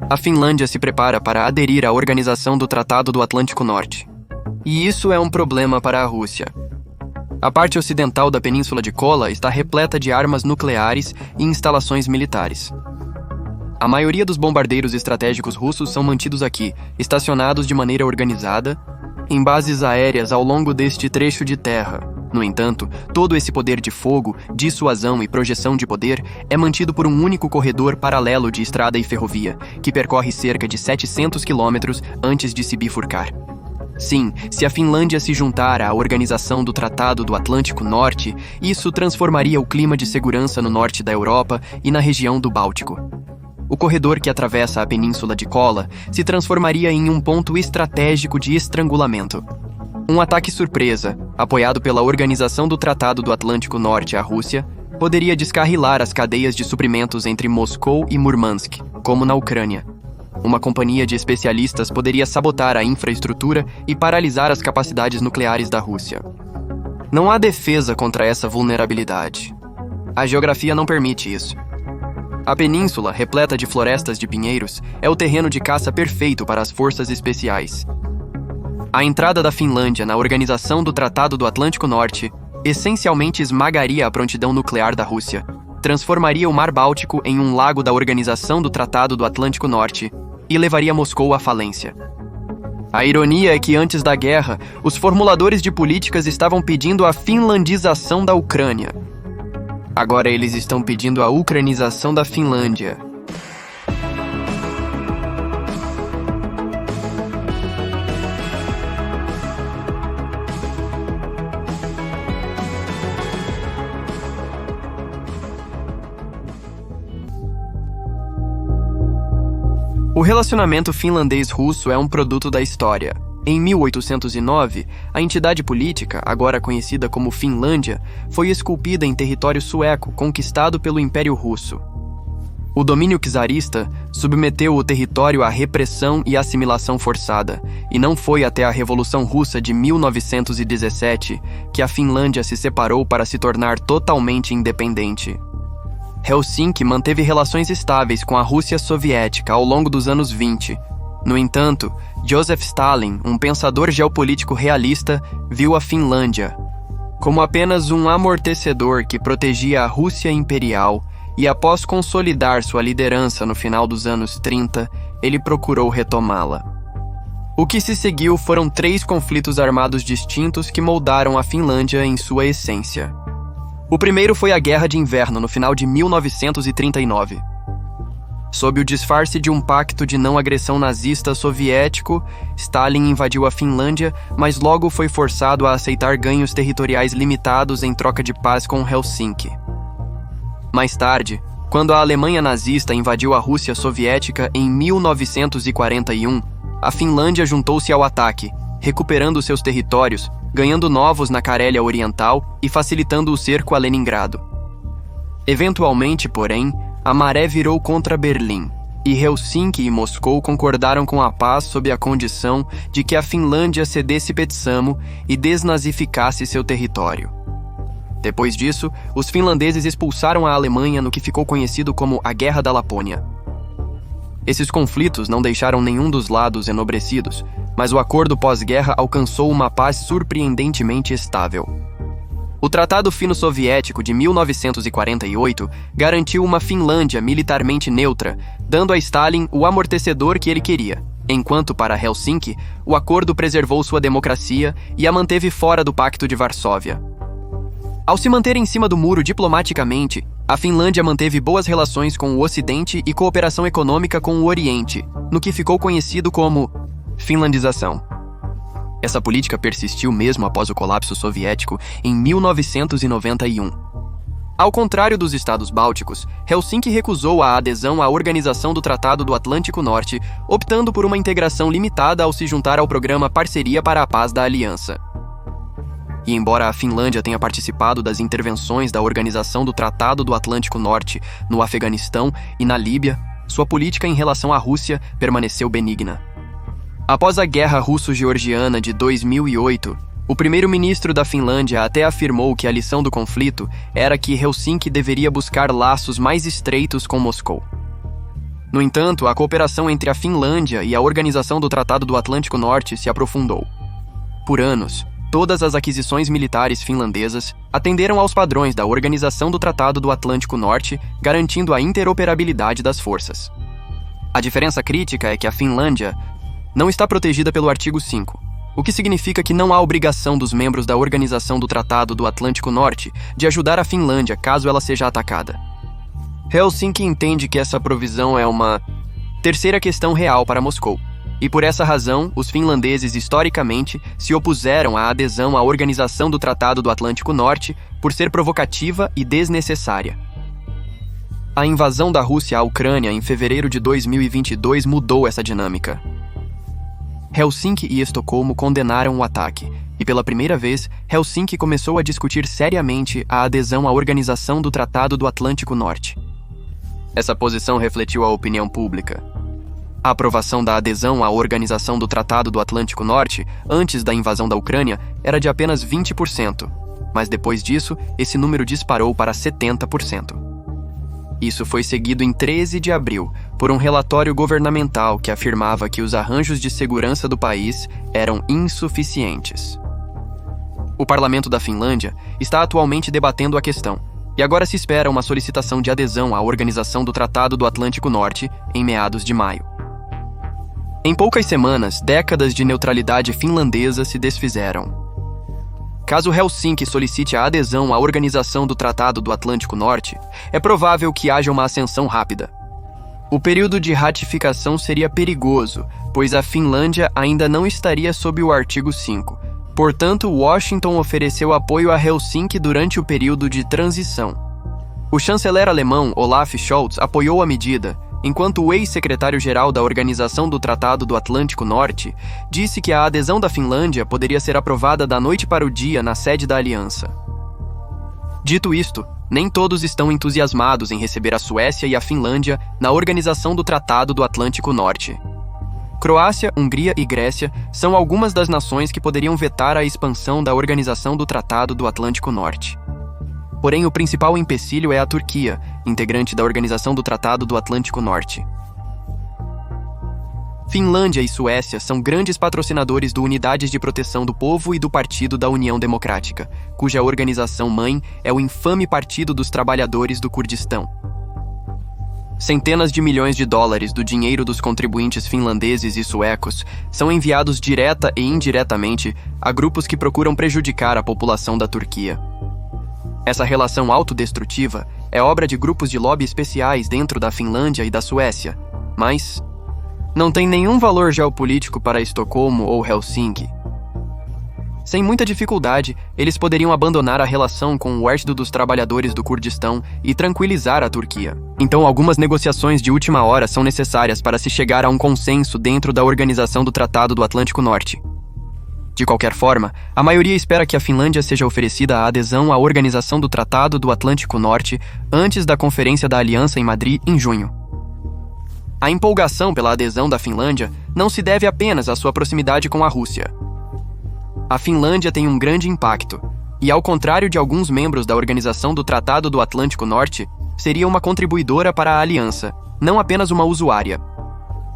A Finlândia se prepara para aderir à Organização do Tratado do Atlântico Norte. E isso é um problema para a Rússia. A parte ocidental da Península de Kola está repleta de armas nucleares e instalações militares. A maioria dos bombardeiros estratégicos russos são mantidos aqui, estacionados de maneira organizada, em bases aéreas ao longo deste trecho de terra. No entanto, todo esse poder de fogo, dissuasão e projeção de poder é mantido por um único corredor paralelo de estrada e ferrovia, que percorre cerca de 700 quilômetros antes de se bifurcar. Sim, se a Finlândia se juntar à Organização do Tratado do Atlântico Norte, isso transformaria o clima de segurança no norte da Europa e na região do Báltico. O corredor que atravessa a Península de Kola se transformaria em um ponto estratégico de estrangulamento. Um ataque surpresa, apoiado pela Organização do Tratado do Atlântico Norte à Rússia, poderia descarrilar as cadeias de suprimentos entre Moscou e Murmansk, como na Ucrânia. Uma companhia de especialistas poderia sabotar a infraestrutura e paralisar as capacidades nucleares da Rússia. Não há defesa contra essa vulnerabilidade. A geografia não permite isso. A península, repleta de florestas de pinheiros, é o terreno de caça perfeito para as forças especiais. A entrada da Finlândia na Organização do Tratado do Atlântico Norte essencialmente esmagaria a prontidão nuclear da Rússia, transformaria o Mar Báltico em um lago da Organização do Tratado do Atlântico Norte e levaria Moscou à falência. A ironia é que antes da guerra, os formuladores de políticas estavam pedindo a finlandização da Ucrânia. Agora eles estão pedindo a ucranização da Finlândia. O relacionamento finlandês-russo é um produto da história. Em 1809, a entidade política, agora conhecida como Finlândia, foi esculpida em território sueco conquistado pelo Império Russo. O domínio czarista submeteu o território à repressão e assimilação forçada, e não foi até a Revolução Russa de 1917 que a Finlândia se separou para se tornar totalmente independente. Helsinki manteve relações estáveis com a Rússia soviética ao longo dos anos 20. No entanto, Joseph Stalin, um pensador geopolítico realista, viu a Finlândia como apenas um amortecedor que protegia a Rússia imperial e, após consolidar sua liderança no final dos anos 30, ele procurou retomá-la. O que se seguiu foram 3 conflitos armados distintos que moldaram a Finlândia em sua essência. O primeiro foi a Guerra de Inverno, no final de 1939. Sob o disfarce de um pacto de não agressão nazista soviético, Stalin invadiu a Finlândia, mas logo foi forçado a aceitar ganhos territoriais limitados em troca de paz com Helsinki. Mais tarde, quando a Alemanha nazista invadiu a Rússia soviética em 1941, a Finlândia juntou-se ao ataque, recuperando seus territórios, ganhando novos na Carélia Oriental e facilitando o cerco a Leningrado. Eventualmente, porém, a maré virou contra Berlim, e Helsinki e Moscou concordaram com a paz sob a condição de que a Finlândia cedesse Petsamo e desnazificasse seu território. Depois disso, os finlandeses expulsaram a Alemanha no que ficou conhecido como a Guerra da Lapônia. Esses conflitos não deixaram nenhum dos lados enobrecidos, mas o acordo pós-guerra alcançou uma paz surpreendentemente estável. O Tratado Fino-Soviético de 1948 garantiu uma Finlândia militarmente neutra, dando a Stalin o amortecedor que ele queria, enquanto para Helsinki, o acordo preservou sua democracia e a manteve fora do Pacto de Varsóvia. Ao se manter em cima do muro diplomaticamente, a Finlândia manteve boas relações com o Ocidente e cooperação econômica com o Oriente, no que ficou conhecido como finlandização. Essa política persistiu mesmo após o colapso soviético em 1991. Ao contrário dos estados bálticos, Helsinki recusou a adesão à Organização do Tratado do Atlântico Norte, optando por uma integração limitada ao se juntar ao programa Parceria para a Paz da Aliança. E embora a Finlândia tenha participado das intervenções da Organização do Tratado do Atlântico Norte no Afeganistão e na Líbia, sua política em relação à Rússia permaneceu benigna. Após a Guerra Russo-Georgiana de 2008, o primeiro-ministro da Finlândia até afirmou que a lição do conflito era que Helsinki deveria buscar laços mais estreitos com Moscou. No entanto, a cooperação entre a Finlândia e a Organização do Tratado do Atlântico Norte se aprofundou. Por anos, todas as aquisições militares finlandesas atenderam aos padrões da Organização do Tratado do Atlântico Norte, garantindo a interoperabilidade das forças. A diferença crítica é que a Finlândia não está protegida pelo artigo 5, o que significa que não há obrigação dos membros da Organização do Tratado do Atlântico Norte de ajudar a Finlândia caso ela seja atacada. Helsinki entende que essa provisão é uma terceira questão real para Moscou, e por essa razão, os finlandeses historicamente se opuseram à adesão à Organização do Tratado do Atlântico Norte por ser provocativa e desnecessária. A invasão da Rússia à Ucrânia em fevereiro de 2022 mudou essa dinâmica. Helsinki e Estocolmo condenaram o ataque, e pela primeira vez, Helsinki começou a discutir seriamente a adesão à Organização do Tratado do Atlântico Norte. Essa posição refletiu a opinião pública. A aprovação da adesão à Organização do Tratado do Atlântico Norte, antes da invasão da Ucrânia, era de apenas 20%, mas depois disso, esse número disparou para 70%. Isso foi seguido em 13 de abril por um relatório governamental que afirmava que os arranjos de segurança do país eram insuficientes. O parlamento da Finlândia está atualmente debatendo a questão, e agora se espera uma solicitação de adesão à Organização do Tratado do Atlântico Norte em meados de maio. Em poucas semanas, décadas de neutralidade finlandesa se desfizeram. Caso Helsinki solicite a adesão à Organização do Tratado do Atlântico Norte, é provável que haja uma ascensão rápida. O período de ratificação seria perigoso, pois a Finlândia ainda não estaria sob o artigo 5. Portanto, Washington ofereceu apoio a Helsinki durante o período de transição. O chanceler alemão Olaf Scholz apoiou a medida, enquanto o ex-secretário-geral da Organização do Tratado do Atlântico Norte disse que a adesão da Finlândia poderia ser aprovada da noite para o dia na sede da aliança. Dito isto, nem todos estão entusiasmados em receber a Suécia e a Finlândia na Organização do Tratado do Atlântico Norte. Croácia, Hungria e Grécia são algumas das nações que poderiam vetar a expansão da Organização do Tratado do Atlântico Norte. Porém, o principal empecilho é a Turquia, integrante da Organização do Tratado do Atlântico Norte. Finlândia e Suécia são grandes patrocinadores do Unidades de Proteção do Povo e do Partido da União Democrática, cuja organização-mãe é o infame Partido dos Trabalhadores do Kurdistão. Centenas de milhões de dólares do dinheiro dos contribuintes finlandeses e suecos são enviados direta e indiretamente a grupos que procuram prejudicar a população da Turquia. Essa relação autodestrutiva é obra de grupos de lobby especiais dentro da Finlândia e da Suécia, mas não tem nenhum valor geopolítico para Estocolmo ou Helsinki. Sem muita dificuldade, eles poderiam abandonar a relação com o Partido dos Trabalhadores do Kurdistão e tranquilizar a Turquia. Então, algumas negociações de última hora são necessárias para se chegar a um consenso dentro da Organização do Tratado do Atlântico Norte. De qualquer forma, a maioria espera que a Finlândia seja oferecida a adesão à Organização do Tratado do Atlântico Norte antes da Conferência da Aliança em Madrid, em junho. A empolgação pela adesão da Finlândia não se deve apenas à sua proximidade com a Rússia. A Finlândia tem um grande impacto, e ao contrário de alguns membros da Organização do Tratado do Atlântico Norte, seria uma contribuidora para a aliança, não apenas uma usuária.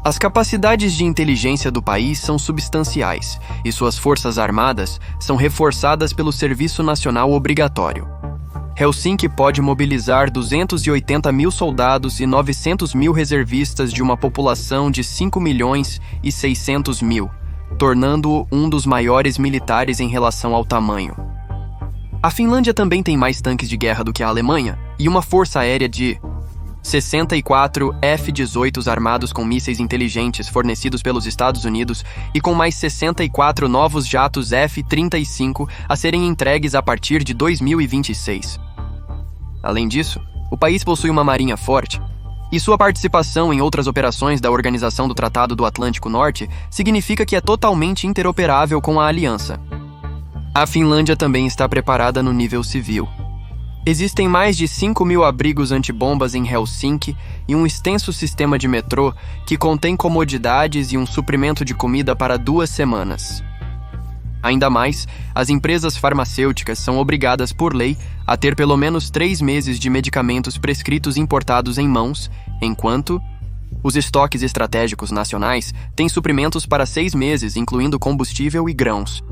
As capacidades de inteligência do país são substanciais, e suas forças armadas são reforçadas pelo Serviço Nacional Obrigatório. Helsinki pode mobilizar 280 mil soldados e 900 mil reservistas de uma população de 5 milhões e 600 mil, tornando-o um dos maiores militares em relação ao tamanho. A Finlândia também tem mais tanques de guerra do que a Alemanha e uma força aérea de 64 F-18 armados com mísseis inteligentes fornecidos pelos Estados Unidos e com mais 64 novos jatos F-35 a serem entregues a partir de 2026. Além disso, o país possui uma marinha forte, e sua participação em outras operações da Organização do Tratado do Atlântico Norte significa que é totalmente interoperável com a aliança. A Finlândia também está preparada no nível civil. Existem mais de 5.000 abrigos antibombas em Helsinki e um extenso sistema de metrô que contém comodidades e um suprimento de comida para 2 semanas. Ainda mais, as empresas farmacêuticas são obrigadas por lei a ter pelo menos 3 meses de medicamentos prescritos importados em mãos, enquanto Os estoques estratégicos nacionais têm suprimentos para 6 meses, incluindo combustível e grãos.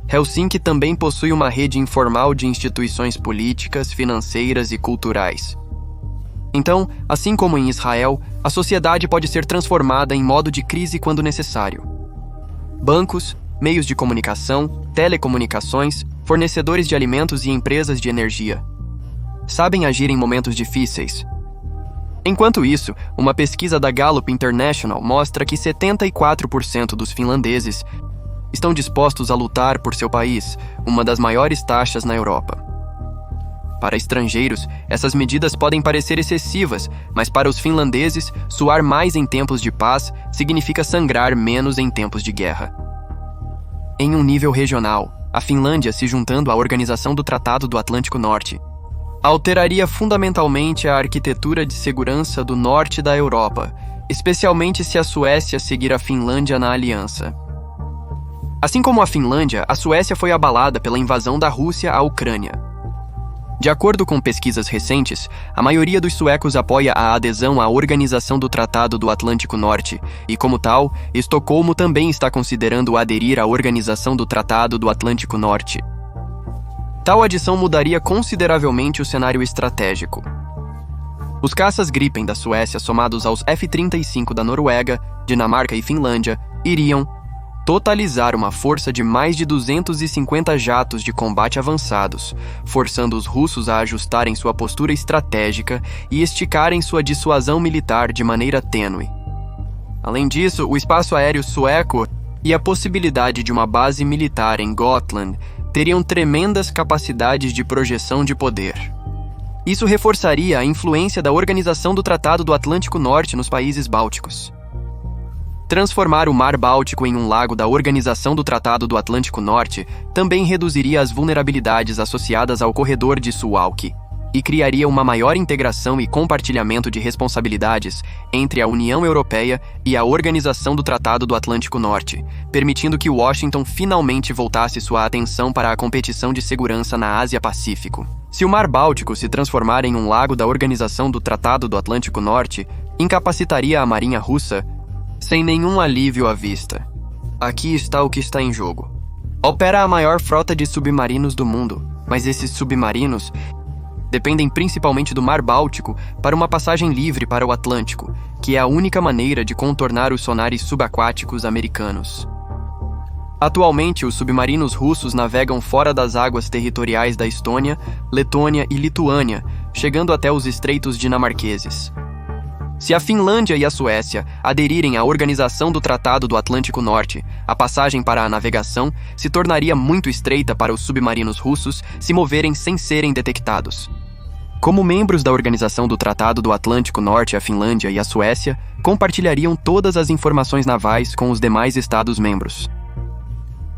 Helsinki também possui uma rede informal de instituições políticas, financeiras e culturais. Então, assim como em Israel, a sociedade pode ser transformada em modo de crise quando necessário. Bancos, meios de comunicação, telecomunicações, fornecedores de alimentos e empresas de energia sabem agir em momentos difíceis. Enquanto isso, uma pesquisa da Gallup International mostra que 74% dos finlandeses estão dispostos a lutar por seu país, uma das maiores taxas na Europa. Para estrangeiros, essas medidas podem parecer excessivas, mas para os finlandeses, suar mais em tempos de paz significa sangrar menos em tempos de guerra. Em um nível regional, a Finlândia se juntando à Organização do Tratado do Atlântico Norte alteraria fundamentalmente a arquitetura de segurança do norte da Europa, especialmente se a Suécia seguir a Finlândia na aliança. Assim como a Finlândia, a Suécia foi abalada pela invasão da Rússia à Ucrânia. De acordo com pesquisas recentes, a maioria dos suecos apoia a adesão à Organização do Tratado do Atlântico Norte e, como tal, Estocolmo também está considerando aderir à Organização do Tratado do Atlântico Norte. Tal adição mudaria consideravelmente o cenário estratégico. Os caças Gripen da Suécia, somados aos F-35 da Noruega, Dinamarca e Finlândia, iriam totalizar uma força de mais de 250 jatos de combate avançados, forçando os russos a ajustarem sua postura estratégica e esticarem sua dissuasão militar de maneira tênue. Além disso, o espaço aéreo sueco e a possibilidade de uma base militar em Gotland teriam tremendas capacidades de projeção de poder. Isso reforçaria a influência da Organização do Tratado do Atlântico Norte nos países bálticos. Transformar o Mar Báltico em um lago da Organização do Tratado do Atlântico Norte também reduziria as vulnerabilidades associadas ao corredor de Suwałki e criaria uma maior integração e compartilhamento de responsabilidades entre a União Europeia e a Organização do Tratado do Atlântico Norte, permitindo que Washington finalmente voltasse sua atenção para a competição de segurança na Ásia-Pacífico. Se o Mar Báltico se transformar em um lago da Organização do Tratado do Atlântico Norte, incapacitaria a Marinha Russa sem nenhum alívio à vista. Aqui está o que está em jogo. Opera a maior frota de submarinos do mundo, mas esses submarinos dependem principalmente do Mar Báltico para uma passagem livre para o Atlântico, que é a única maneira de contornar os sonares subaquáticos americanos. Atualmente, os submarinos russos navegam fora das águas territoriais da Estônia, Letônia e Lituânia, chegando até os estreitos dinamarqueses. Se a Finlândia e a Suécia aderirem à Organização do Tratado do Atlântico Norte, a passagem para a navegação se tornaria muito estreita para os submarinos russos se moverem sem serem detectados. Como membros da Organização do Tratado do Atlântico Norte, a Finlândia e a Suécia compartilhariam todas as informações navais com os demais Estados-membros.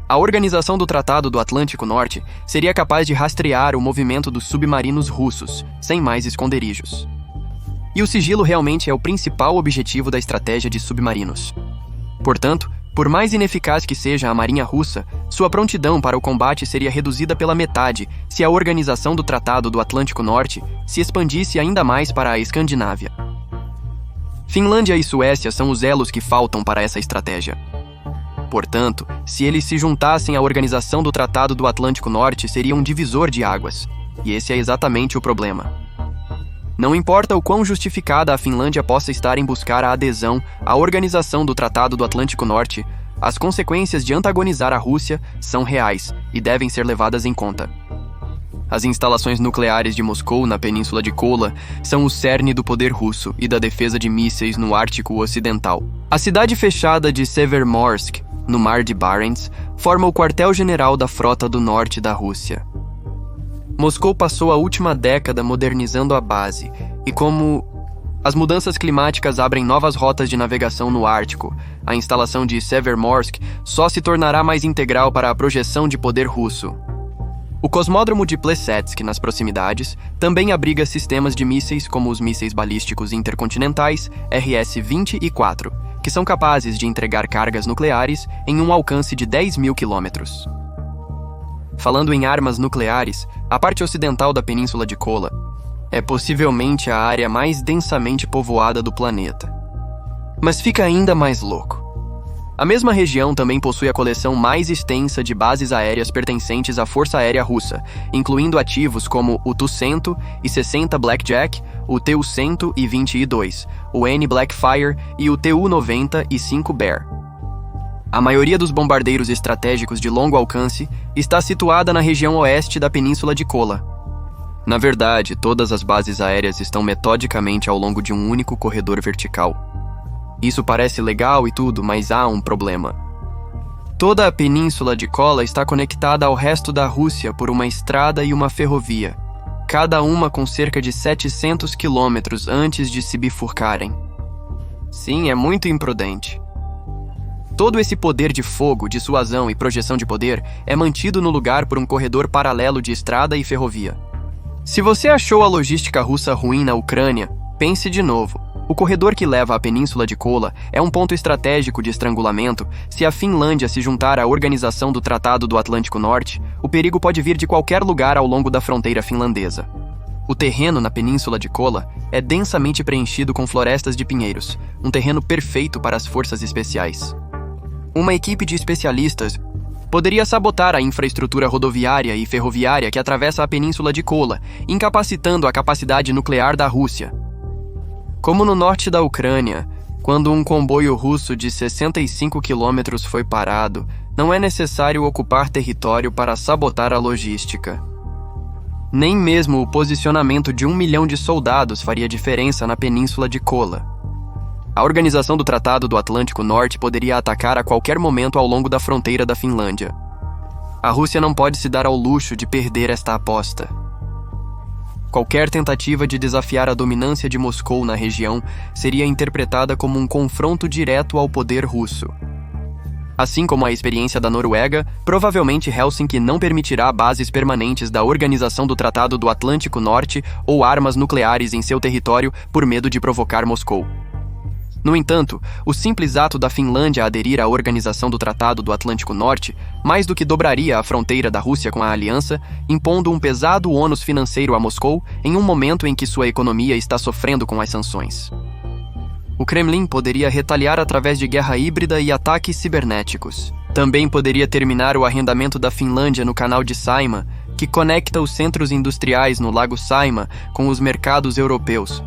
A Organização do Tratado do Atlântico Norte seria capaz de rastrear o movimento dos submarinos russos, sem mais esconderijos. E o sigilo realmente é o principal objetivo da estratégia de submarinos. Portanto, por mais ineficaz que seja a Marinha Russa, sua prontidão para o combate seria reduzida pela metade se a Organização do Tratado do Atlântico Norte se expandisse ainda mais para a Escandinávia. Finlândia e Suécia são os elos que faltam para essa estratégia. Portanto, se eles se juntassem à Organização do Tratado do Atlântico Norte, seria um divisor de águas. E esse é exatamente o problema. Não importa o quão justificada a Finlândia possa estar em buscar a adesão à Organização do Tratado do Atlântico Norte, as consequências de antagonizar a Rússia são reais e devem ser levadas em conta. As instalações nucleares de Moscou na Península de Kola são o cerne do poder russo e da defesa de mísseis no Ártico Ocidental. A cidade fechada de Severomorsk, no Mar de Barents, forma o quartel-general da Frota do Norte da Rússia. Moscou passou a última década modernizando a base, e como as mudanças climáticas abrem novas rotas de navegação no Ártico, a instalação de Severomorsk só se tornará mais integral para a projeção de poder russo. O cosmódromo de Plesetsk, nas proximidades, também abriga sistemas de mísseis como os mísseis balísticos intercontinentais RS-20 e 4, que são capazes de entregar cargas nucleares em um alcance de 10.000 quilômetros. Falando em armas nucleares, a parte ocidental da Península de Kola é possivelmente a área mais densamente povoada do planeta. Mas fica ainda mais louco. A mesma região também possui a coleção mais extensa de bases aéreas pertencentes à Força Aérea Russa, incluindo ativos como o Tu-160 Blackjack, o Tu-122, o N Blackfire e o Tu-95 Bear. A maioria dos bombardeiros estratégicos de longo alcance está situada na região oeste da Península de Kola. Na verdade, todas as bases aéreas estão metodicamente ao longo de um único corredor vertical. Isso parece legal e tudo, mas há um problema. Toda a Península de Kola está conectada ao resto da Rússia por uma estrada e uma ferrovia, cada uma com cerca de 700 quilômetros antes de se bifurcarem. Sim, é muito imprudente. Todo esse poder de fogo, dissuasão e projeção de poder é mantido no lugar por um corredor paralelo de estrada e ferrovia. Se você achou a logística russa ruim na Ucrânia, pense de novo. O corredor que leva à Península de Kola é um ponto estratégico de estrangulamento. Se a Finlândia se juntar à organização do Tratado do Atlântico Norte, o perigo pode vir de qualquer lugar ao longo da fronteira finlandesa. O terreno na Península de Kola é densamente preenchido com florestas de pinheiros, um terreno perfeito para as forças especiais. Uma equipe de especialistas poderia sabotar a infraestrutura rodoviária e ferroviária que atravessa a Península de Kola, incapacitando a capacidade nuclear da Rússia. Como no norte da Ucrânia, quando um comboio russo de 65 quilômetros foi parado, não é necessário ocupar território para sabotar a logística. Nem mesmo o posicionamento de 1 milhão de soldados faria diferença na Península de Kola. A organização do Tratado do Atlântico Norte poderia atacar a qualquer momento ao longo da fronteira da Finlândia. A Rússia não pode se dar ao luxo de perder esta aposta. Qualquer tentativa de desafiar a dominância de Moscou na região seria interpretada como um confronto direto ao poder russo. Assim como a experiência da Noruega, provavelmente Helsinki não permitirá bases permanentes da Organização do Tratado do Atlântico Norte ou armas nucleares em seu território por medo de provocar Moscou. No entanto, o simples ato da Finlândia aderir à Organização do Tratado do Atlântico Norte mais do que dobraria a fronteira da Rússia com a aliança, impondo um pesado ônus financeiro a Moscou em um momento em que sua economia está sofrendo com as sanções. O Kremlin poderia retaliar através de guerra híbrida e ataques cibernéticos. Também poderia terminar o arrendamento da Finlândia no Canal de Saimaa, que conecta os centros industriais no Lago Saimaa com os mercados europeus.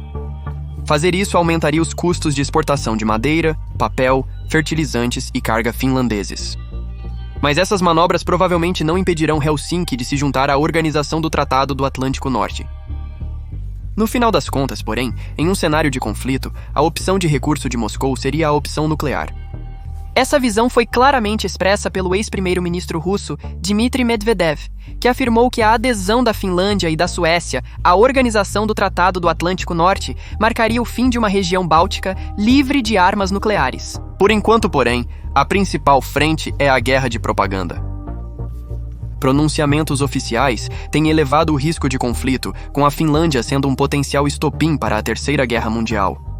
Fazer isso aumentaria os custos de exportação de madeira, papel, fertilizantes e carga finlandeses. Mas essas manobras provavelmente não impedirão Helsinki de se juntar à Organização do Tratado do Atlântico Norte. No final das contas, porém, em um cenário de conflito, a opção de recurso de Moscou seria a opção nuclear. Essa visão foi claramente expressa pelo ex-primeiro-ministro russo Dmitry Medvedev, que afirmou que a adesão da Finlândia e da Suécia à Organização do Tratado do Atlântico Norte marcaria o fim de uma região báltica livre de armas nucleares. Por enquanto, porém, a principal frente é a guerra de propaganda. Pronunciamentos oficiais têm elevado o risco de conflito, com a Finlândia sendo um potencial estopim para a Terceira Guerra Mundial.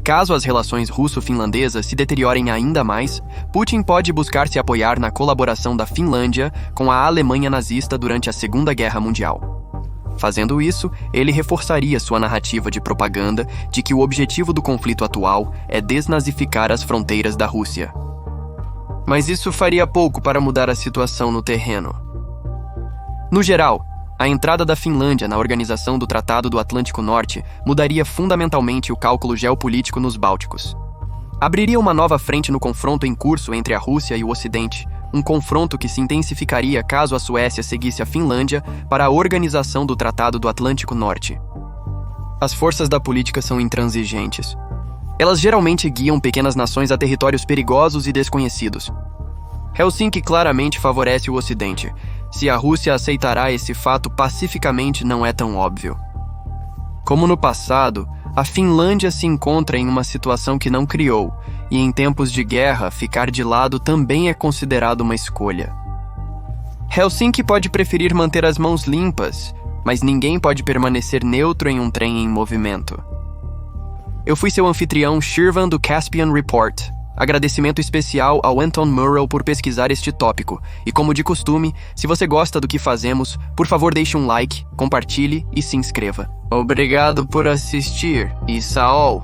Caso as relações russo-finlandesas se deteriorem ainda mais, Putin pode buscar se apoiar na colaboração da Finlândia com a Alemanha nazista durante a Segunda Guerra Mundial. Fazendo isso, ele reforçaria sua narrativa de propaganda de que o objetivo do conflito atual é desnazificar as fronteiras da Rússia. Mas isso faria pouco para mudar a situação no terreno. No geral, a entrada da Finlândia na Organização do Tratado do Atlântico Norte mudaria fundamentalmente o cálculo geopolítico nos Bálticos. Abriria uma nova frente no confronto em curso entre a Rússia e o Ocidente, um confronto que se intensificaria caso a Suécia seguisse a Finlândia para a Organização do Tratado do Atlântico Norte. As forças da política são intransigentes. Elas geralmente guiam pequenas nações a territórios perigosos e desconhecidos. Helsinki claramente favorece o Ocidente. Se a Rússia aceitará esse fato pacificamente não é tão óbvio. Como no passado, a Finlândia se encontra em uma situação que não criou, e em tempos de guerra, ficar de lado também é considerado uma escolha. Helsinki pode preferir manter as mãos limpas, mas ninguém pode permanecer neutro em um trem em movimento. Eu fui seu anfitrião Shirvan do Caspian Report. Agradecimento especial ao Anton Murrell por pesquisar este tópico. E como de costume, se você gosta do que fazemos, por favor deixe um like, compartilhe e se inscreva. Obrigado por assistir, e Saol!